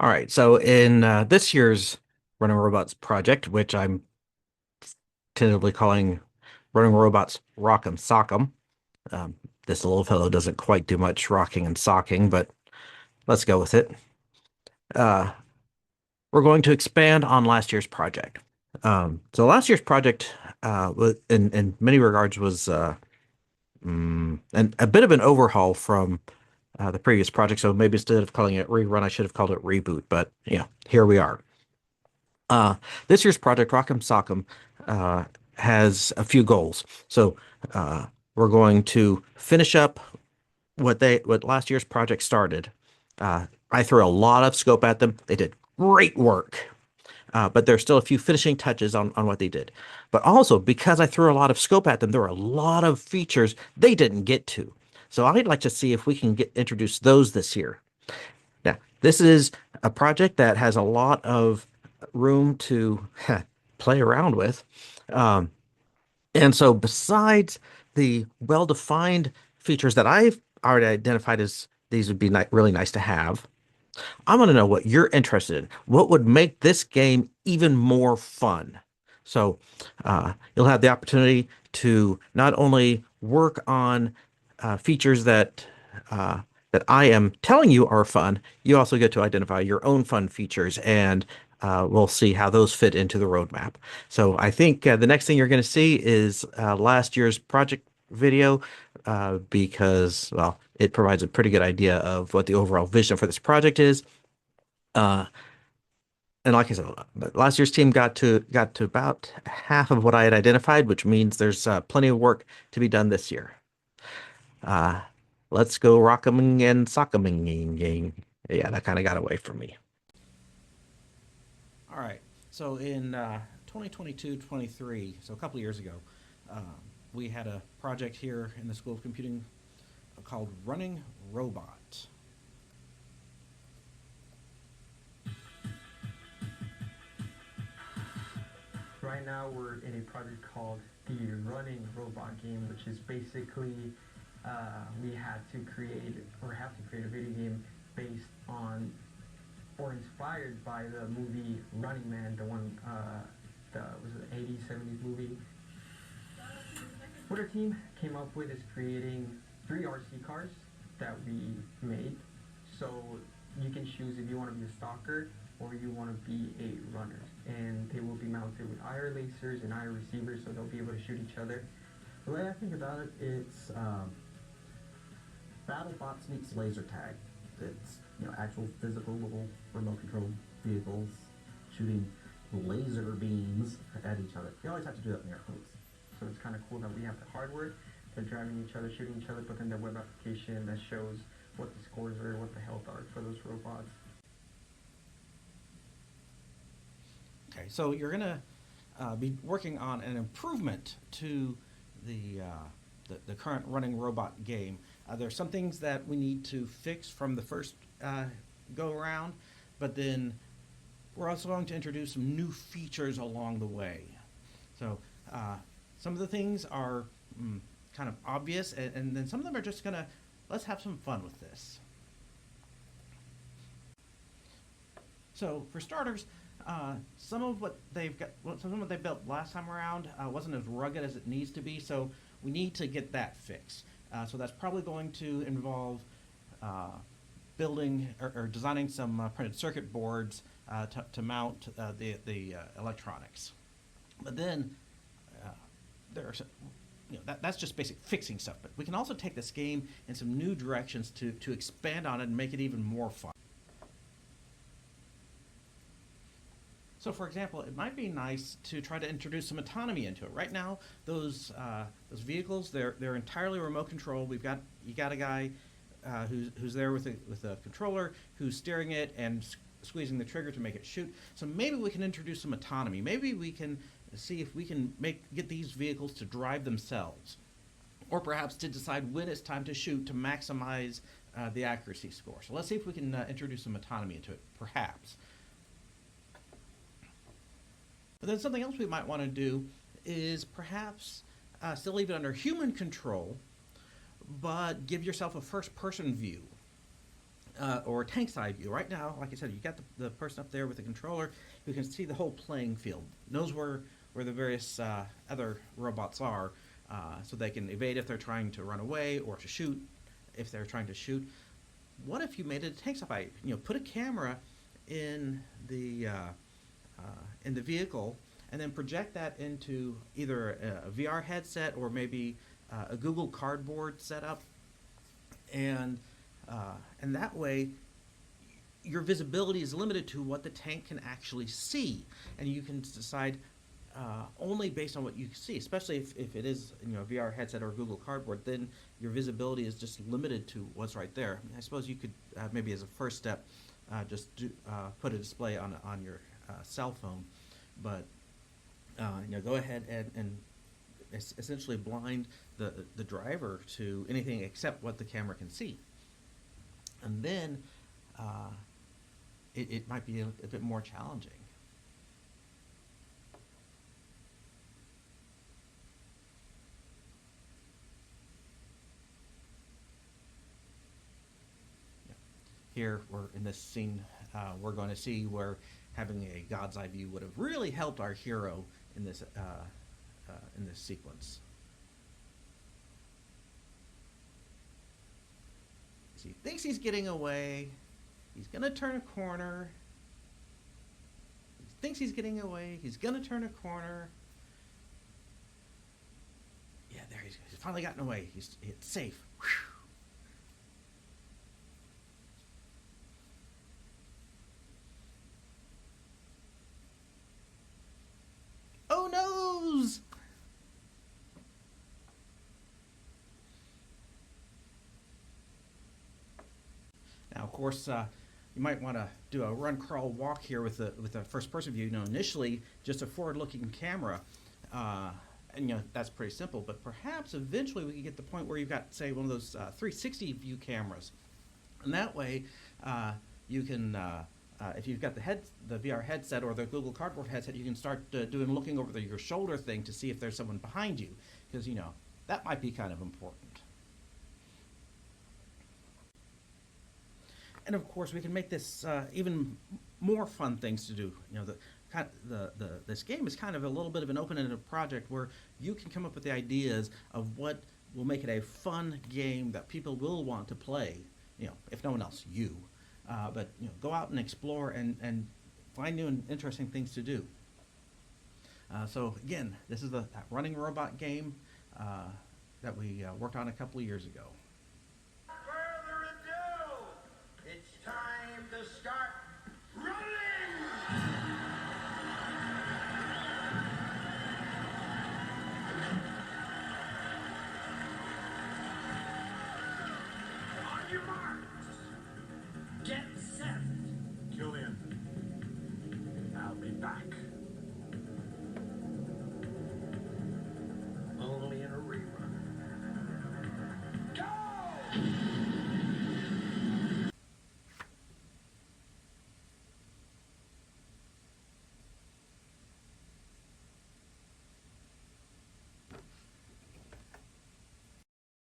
All right, so in this year's Running Robots project, which I'm tentatively calling Running Robots Rock'em Sock'em, um, this little fellow doesn't quite do much rocking and socking, but let's go with it. Uh, we're going to expand on last year's project. So last year's project, in many regards, was a bit of an overhaul from the previous project. So maybe instead of calling it rerun, I should have called it reboot. But yeah, here we are. Uh, this year's project, Rock'em Sock'em, uh, has a few goals. So uh, we're going to finish up what last year's project started. I threw a lot of scope at them. They did great work, but there's still a few finishing touches on what they did. But also because I threw a lot of scope at them, there were a lot of features they didn't get to. So I'd like to see if we can get introduce those this year. Now, this is a project that has a lot of room to play around with. Um, and so, besides the well-defined features that I've already identified as these would be ni really nice to have, I want to know what you're interested in. What would make this game even more fun? So, you'll have the opportunity to not only work on features uh, that I am telling you are fun, you also get to identify your own fun features, and we'll see how those fit into the roadmap. So, I think the next thing you're going to see is last year's project video because, well, it provides a pretty good idea of what the overall vision for this project is. Uh, and like I said, last year's team got to about half of what I had identified, which means there's plenty of work to be done this year. Uh, let's go rock'em and sock'em. Yeah, that kind of got away from me. All right. So in 2022-23, so a couple of years ago, um, we had a project here in the School of Computing called Running Robot. Right now, we're in a project called the Running Robot game, which is basically we had to create or have to create a video game based on or inspired by the movie Running Man, the one the was it the 80s, 70s movie. What our team came up with is creating three RC cars that we made. So you can choose if you want to be a stalker or you want to be a runner. And they will be mounted with IR lasers and IR receivers so they'll be able to shoot each other. The way I think about it, it's BattleBots meets laser tag. It's actual physical little remote controlled vehicles shooting laser beams at each other. You always have to do that in air quotes. So it's kind of cool that we have the hardware, they're driving each other, shooting each other, but then the web application that shows what the scores are, what the health are for those robots. Okay, so you're gonna be working on an improvement to the current running robot game. There's some things that we need to fix from the first go around, but then we're also going to introduce some new features along the way. So some of the things are kind of obvious, and then some of them are just gonna let's have some fun with this. So for starters, some of what they built last time around wasn't as rugged as it needs to be, so we need to get that fixed. So that's probably going to involve uh, building or designing some printed circuit boards to mount the electronics. But then uh, there's that's just basic fixing stuff. But we can also take this game in some new directions to expand on it and make it even more fun. So, for example, it might be nice to try to introduce some autonomy into it. Right now, those vehicles they're entirely remote controlled. You got a guy who's there with a controller who's steering it and squeezing the trigger to make it shoot. So maybe we can introduce some autonomy. Maybe we can see if we can get these vehicles to drive themselves, or perhaps to decide when it's time to shoot to maximize the accuracy score. So let's see if we can introduce some autonomy into it, perhaps. But then something else we might want to do is perhaps still leave it under human control, but give yourself a first-person view. or tank side view. Right now, like I said, you got the person up there with the controller who can see the whole playing field, knows where the various other robots are, so they can evade if they're trying to run away or to shoot if they're trying to shoot. What if you made it a tank side? Put a camera in the vehicle and then project that into either a VR headset or maybe a Google Cardboard setup, and that way your visibility is limited to what the tank can actually see, and you can decide only based on what you see. Especially if it is a VR headset or Google Cardboard, then your visibility is just limited to what's right there. I suppose you could maybe as a first step just put a display on your cell phone, but go ahead and essentially blind the driver to anything except what the camera can see, and then it might be a bit more challenging. Here, we're in this scene, we're going to see where having a God's eye view would have really helped our hero in this sequence. He thinks he's getting away. He's going to turn a corner. He thinks he's getting away. He's going to turn a corner. Yeah, there he's finally gotten away. It's safe. Whew. Oh noes! Now, of course, you might want to do a run, crawl, walk here with the first person view. Initially, just a forward-looking camera, and that's pretty simple. But perhaps eventually we could get to the point where you've got, say, one of those 360 view cameras, and that way you can. If you've got the VR headset or the Google Cardboard headset, you can start doing looking over your shoulder thing to see if there's someone behind you, because that might be kind of important. And of course, we can make this even more fun things to do. This game is kind of a little bit of an open-ended project where you can come up with the ideas of what will make it a fun game that people will want to play. If no one else, you. But go out and explore and find new and interesting things to do. So again, this is that running robot game that we worked on a couple of years ago.